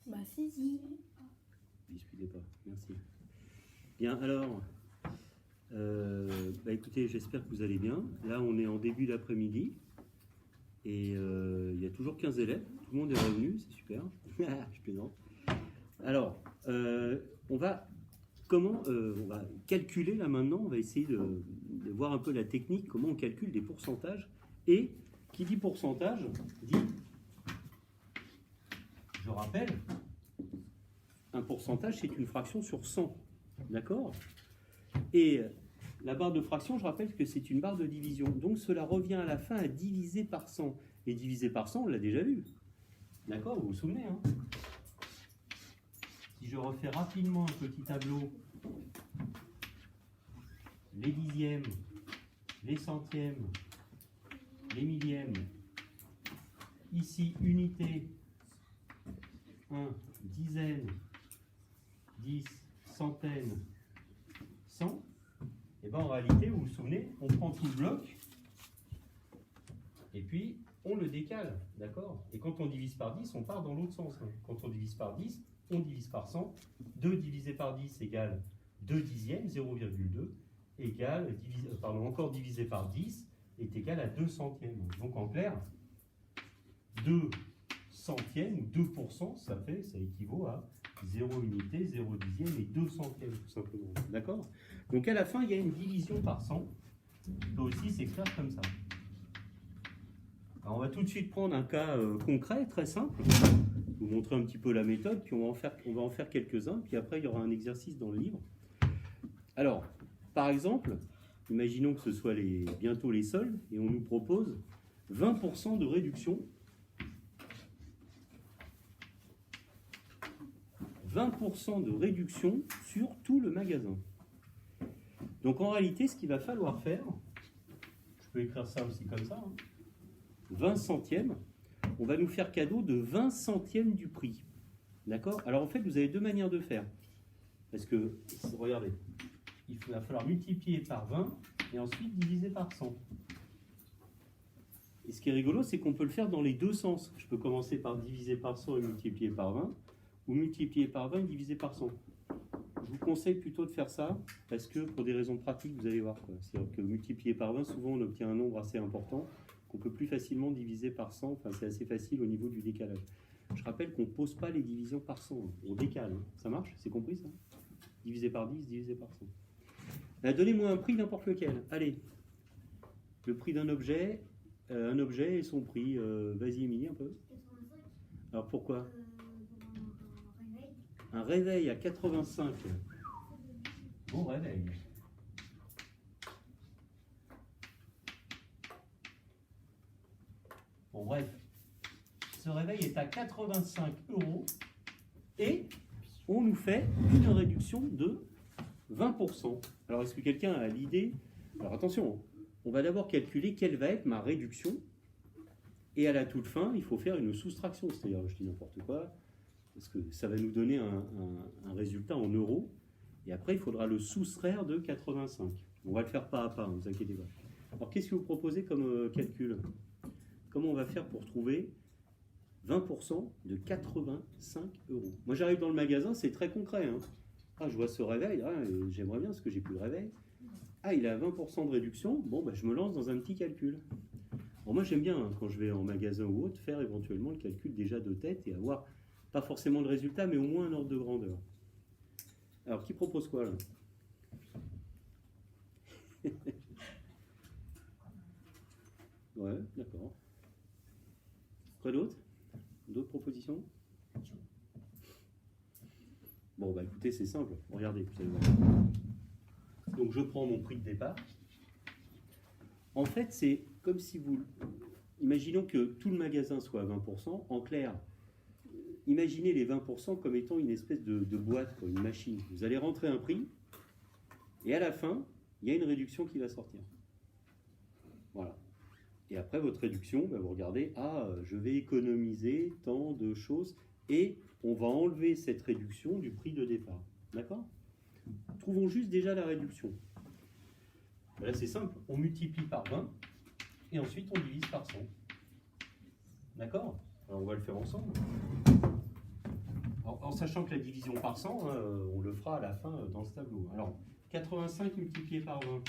Bah si. Disputez pas, merci. Bien, alors, écoutez, j'espère que vous allez bien. Là, on est en début d'après-midi et il y a toujours 15 élèves. Tout le monde est revenu, c'est super. Je plaisante. Alors, on va calculer là maintenant, on va essayer de voir un peu la technique, comment on calcule des pourcentages. Et qui dit pourcentage dit, je rappelle, un pourcentage c'est une fraction sur 100, d'accord? Et la barre de fraction, je rappelle que c'est une barre de division, donc cela revient à la fin à diviser par 100. Et diviser par 100, on l'a déjà vu, d'accord? Vous vous souvenez, hein? Si je refais rapidement un petit tableau, les dixièmes, les centièmes, les millièmes, ici unité, 1, dizaine, 10, centaine, 100, et bien en réalité, vous vous souvenez, on prend tout le bloc, et puis on le décale, d'accord? Et quand on divise par 10, on part dans l'autre sens. Hein. Quand on divise par 10, on divise par 100. 2 divisé par 10 égale 2 dixièmes, 0,2, égale, encore divisé par 10, est égal à 2 centièmes. Donc en clair, 2 centièmes, ou 2%, ça équivaut à 0 unité, 0 dixième et 2 centièmes, tout simplement. D'accord? Donc à la fin, il y a une division par 100, qui peut aussi s'écrire comme ça. Alors on va tout de suite prendre un cas concret, très simple, vous montrer un petit peu la méthode, puis on va en faire quelques-uns, puis après il y aura un exercice dans le livre. Alors, par exemple, imaginons que ce soit bientôt les soldes, et on nous propose 20% de réduction. 20% de réduction sur tout le magasin. Donc en réalité, ce qu'il va falloir faire, je peux écrire ça aussi comme ça, hein, 20 centièmes, on va nous faire cadeau de 20 centièmes du prix. D'accord? Alors en fait, vous avez deux manières de faire. Parce que, regardez, il va falloir multiplier par 20 et ensuite diviser par 100. Et ce qui est rigolo, c'est qu'on peut le faire dans les deux sens. Je peux commencer par diviser par 100 et multiplier par 20, ou multiplier par 20 et diviser par 100. Je vous conseille plutôt de faire ça, parce que pour des raisons pratiques, vous allez voir. C'est-à-dire que multiplier par 20, souvent on obtient un nombre assez important, qu'on peut plus facilement diviser par 100, enfin c'est assez facile au niveau du décalage. Je rappelle qu'on ne pose pas les divisions par 100, hein. On décale, hein. Ça marche? C'est compris ça? Divisé par 10, divisé par 100. Donnez-moi un prix n'importe lequel. Allez, le prix d'un objet, et son prix. Vas-y Émilie, un peu. 85. Alors pourquoi? Un réveil. Un réveil à 85. Bon réveil. Bon bref, ce réveil est à 85 € et on nous fait une réduction de 20%. Alors est-ce que quelqu'un a l'idée? Alors attention, on va d'abord calculer quelle va être ma réduction et à la toute fin, il faut faire une soustraction, c'est-à-dire je dis n'importe quoi, parce que ça va nous donner un résultat en euros et après il faudra le soustraire de 85. On va le faire pas à pas, ne vous inquiétez pas. Alors qu'est-ce que vous proposez comme calcul? Comment on va faire pour trouver 20% de 85 €? Moi j'arrive dans le magasin, c'est très concret. Hein. Ah, je vois ce réveil, j'aimerais bien parce que j'ai plus de réveil. Ah, il a 20% de réduction, bon, je me lance dans un petit calcul. Alors moi j'aime bien, hein, quand je vais en magasin ou autre, faire éventuellement le calcul déjà de tête et avoir, pas forcément le résultat, mais au moins un ordre de grandeur. Alors qui propose quoi là? Ouais, d'accord. Quoi d'autre? D'autres propositions? Bon, écoutez, c'est simple. Regardez, vous allez voir. Donc, je prends mon prix de départ. En fait, c'est comme si vous... Imaginons que tout le magasin soit à 20%. En clair, imaginez les 20% comme étant une espèce de boîte, quoi, une machine. Vous allez rentrer un prix, et à la fin, il y a une réduction qui va sortir. Voilà. Et après votre réduction, vous regardez, je vais économiser tant de choses, et on va enlever cette réduction du prix de départ. D'accord? Trouvons juste déjà la réduction. Là, c'est simple, on multiplie par 20, et ensuite on divise par 100. D'accord? Alors on va le faire ensemble. En sachant que la division par 100, hein, on le fera à la fin dans ce tableau. Alors, 85 multiplié par 20.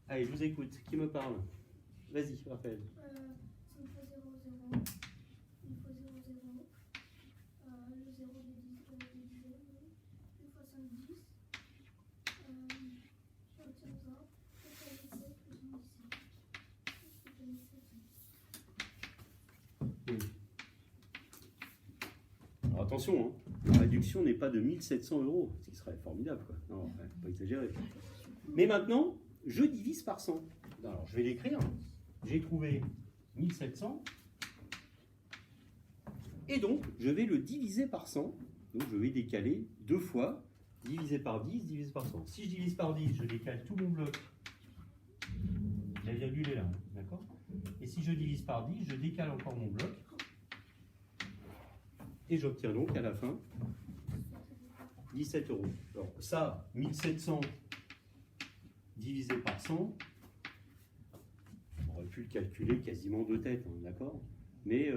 Allez, je vous écoute. Qui me parle? Vas-y, Raphaël. Ça me fait 0, 0. Il me faut 0, 0. Le 0 de 10, plus fois 5, 10. Je retire ça. Plus fois 17, plus 17. Je fais 17. Oui. Alors attention, hein, la réduction n'est pas de 1700 €, ce qui serait formidable, quoi. Non, faut pas exagérer. Mais maintenant, je divise par 100. Alors, je vais l'écrire. J'ai trouvé 1700. Et donc, je vais le diviser par 100. Donc, je vais décaler 2 fois. Divisé par 10, divisé par 100. Si je divise par 10, je décale tout mon bloc. La virgule est là, d'accord? Et si je divise par 10, je décale encore mon bloc. Et j'obtiens donc à la fin 17 €. Alors ça, 1700 divisé par 100, on aurait pu le calculer quasiment de tête, hein, d'accord? Mais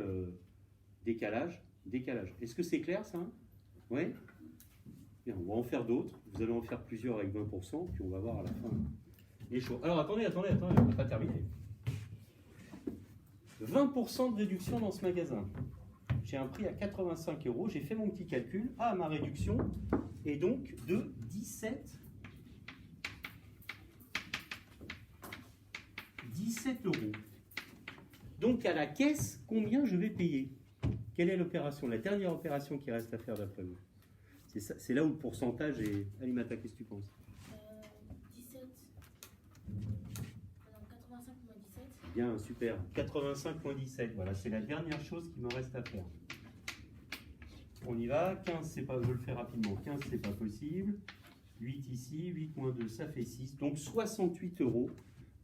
décalage, décalage. Est-ce que c'est clair ça? Oui? Bien, on va en faire d'autres. Vous allez en faire plusieurs avec 20%, puis on va voir à la fin les choses. Alors attendez, on n'a pas terminé. 20% de réduction dans ce magasin. J'ai un prix à 85 €, j'ai fait mon petit calcul. Ah, ma réduction est donc de 17 €. Donc à la caisse, combien je vais payer? Quelle est l'opération? La dernière opération qui reste à faire d'après vous? C'est là où le pourcentage est... Alimata, qu'est-ce que tu penses? 17. Alors 85 moins 17. Bien, super. 85 moins 17, voilà, c'est la dernière chose qui me reste à faire. On y va. 15, c'est pas, je le fais rapidement. 15, c'est pas possible. 8 ici, 8 moins 2, ça fait 6. Donc 68 €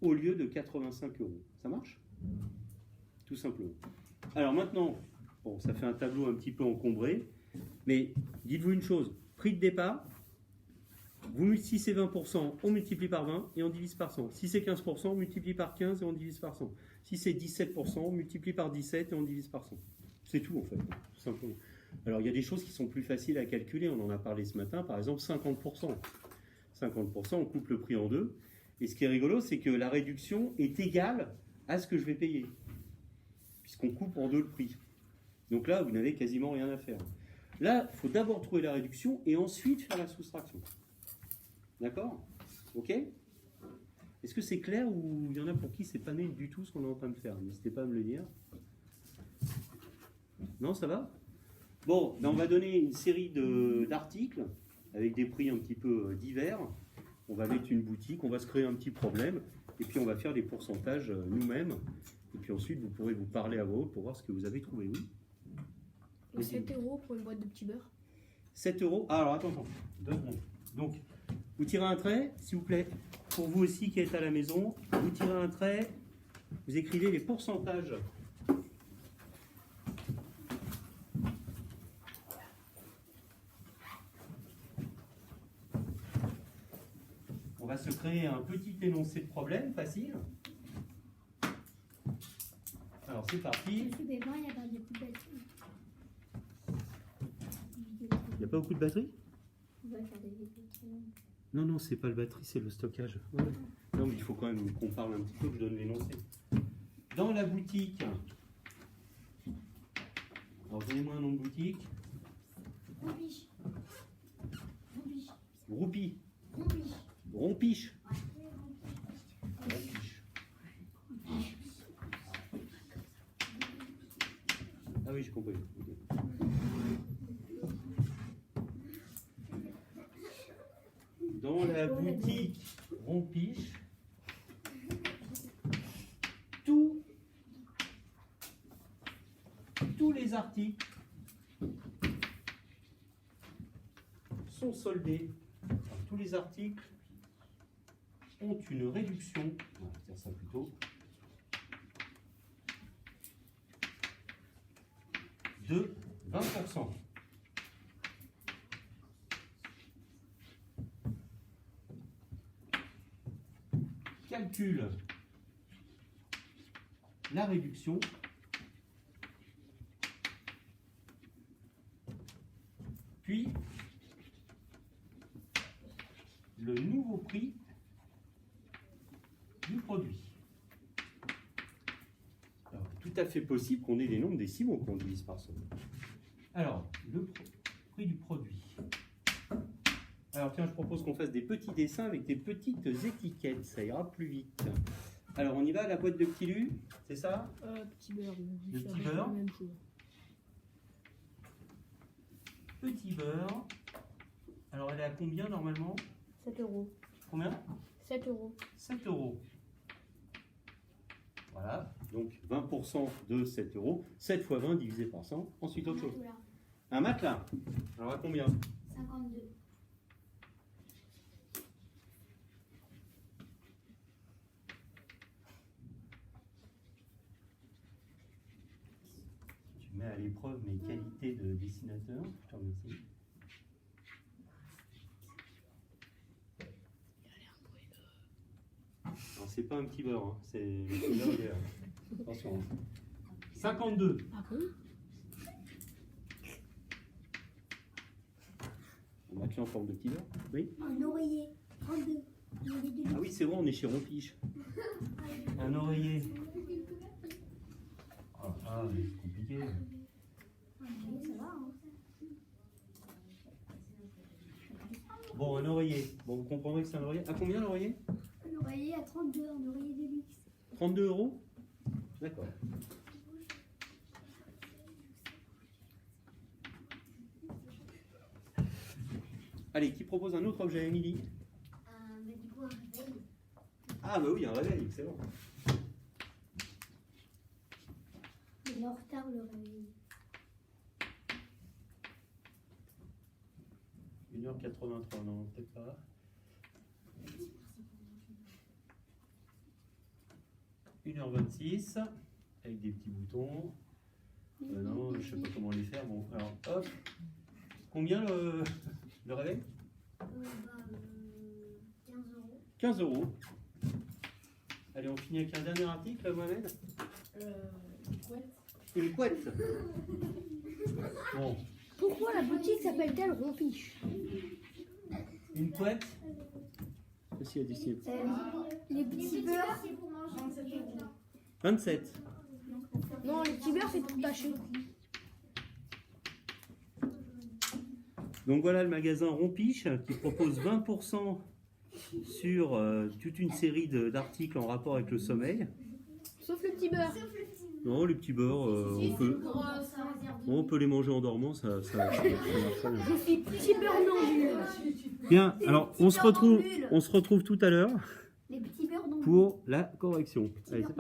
au lieu de 85 €. Ça marche? Tout simplement. Alors maintenant, bon, ça fait un tableau un petit peu encombré, mais dites-vous une chose. Prix de départ, si c'est 20%, on multiplie par 20 et on divise par 100. Si c'est 15%, on multiplie par 15 et on divise par 100. Si c'est 17%, on multiplie par 17 et on divise par 100. C'est tout en fait, tout simplement. Alors il y a des choses qui sont plus faciles à calculer, on en a parlé ce matin, par exemple 50%. 50%, on coupe le prix en deux. Et ce qui est rigolo, c'est que la réduction est égale à ce que je vais payer, puisqu'on coupe en deux le prix. Donc là, vous n'avez quasiment rien à faire. Là, il faut d'abord trouver la réduction et ensuite faire la soustraction. D'accord? Ok? Est-ce que c'est clair ou il y en a pour qui c'est pas net du tout ce qu'on est en train de faire? N'hésitez pas à me le dire. Non, ça va? Bon, ben on va donner une série d'articles avec des prix un petit peu divers. On va mettre une boutique, on va se créer un petit problème et puis on va faire des pourcentages nous-mêmes. Et puis ensuite, vous pourrez vous parler à voix haute pour voir ce que vous avez trouvé. Oui? 7 € pour une boîte de petits beurre. 7 €. Ah, alors attention, 2 secondes. Donc, vous tirez un trait, s'il vous plaît. Pour vous aussi qui êtes à la maison, vous tirez un trait, vous écrivez les pourcentages. On va se créer un petit énoncé de problème facile. Alors c'est parti. Il n'y a pas beaucoup de batterie. Il n'y a pas beaucoup de batterie? On va faire des vidéos. Non, non, c'est pas le batterie, c'est le stockage. Ouais. Non, mais il faut quand même qu'on parle un petit peu, que je donne l'énoncé. Dans la boutique, alors donnez-moi un nom de boutique. Rompiche. Roupie. Rompiche. Rompiche. Ah oui, j'ai compris. Okay. Dans la boutique Rompiche, tous les articles sont soldés. Enfin, tous les articles ont une réduction, on va dire ça plutôt, de 20%. Calcule la réduction puis le nouveau prix du produit. Alors, tout à fait possible qu'on ait des nombres décimaux qu'on divise par somme. Alors, le prix du produit. Alors tiens, je propose qu'on fasse des petits dessins avec des petites étiquettes, ça ira plus vite. Alors on y va, la boîte de petits lus, c'est ça? Petit beurre. Le petit beurre. Même chose. Petit beurre. Alors elle est à combien normalement? 7 euros. Combien? 7 euros. 7 euros. Voilà, donc 20% de 7 euros. 7 fois 20 divisé par 100. Ensuite autre chose. Un matelas. Alors à combien? 52. Tu mets à l'épreuve mes qualités de dessinateur. Je te remercie. Alors c'est pas un petit beurre, hein. C'est le petit beurre idéal. Attention. 52. Ah bon? On matelas en forme de petit beurre. Oui. Un oreiller. 32. Ah oui, c'est vrai, on est chez Rompiche. Un oreiller. Ah, mais c'est compliqué. Ça va, hein. Bon, un oreiller. Bon, vous comprendrez que c'est un oreiller. À combien l'oreiller? Un oreiller à 32, un oreiller de luxe. 32 euros. D'accord. Allez, qui propose un autre objet, Émilie? Du coup, un réveil. Ah bah oui, un réveil, excellent. Il est en retard le réveil. 1h83, non, peut-être pas. « 1h26, avec des petits boutons. Non, je sais pas comment les faire. Bon, alors, hop. Combien le réveil? 15 euros. 15 euros. Allez, on finit avec un dernier article, Mohamed. Une couette. Une couette. Bon, Pourquoi la boutique s'appelle-t-elle Rompiche? une couette. Ceci à dessiner. Les petits beurres. 27. Non, les petits beurres, c'est pour tâcher. Donc voilà le magasin Rompiche qui propose 20% sur toute une série d'articles en rapport avec le sommeil. Sauf le petit beurre. Non, les petits beurres, on peut les manger en dormant, ça marche très bien. Je suis petit beurre non. Bien, alors on se retrouve tout à l'heure Les petits beurres dans pour la correction. Allez, c'est parti.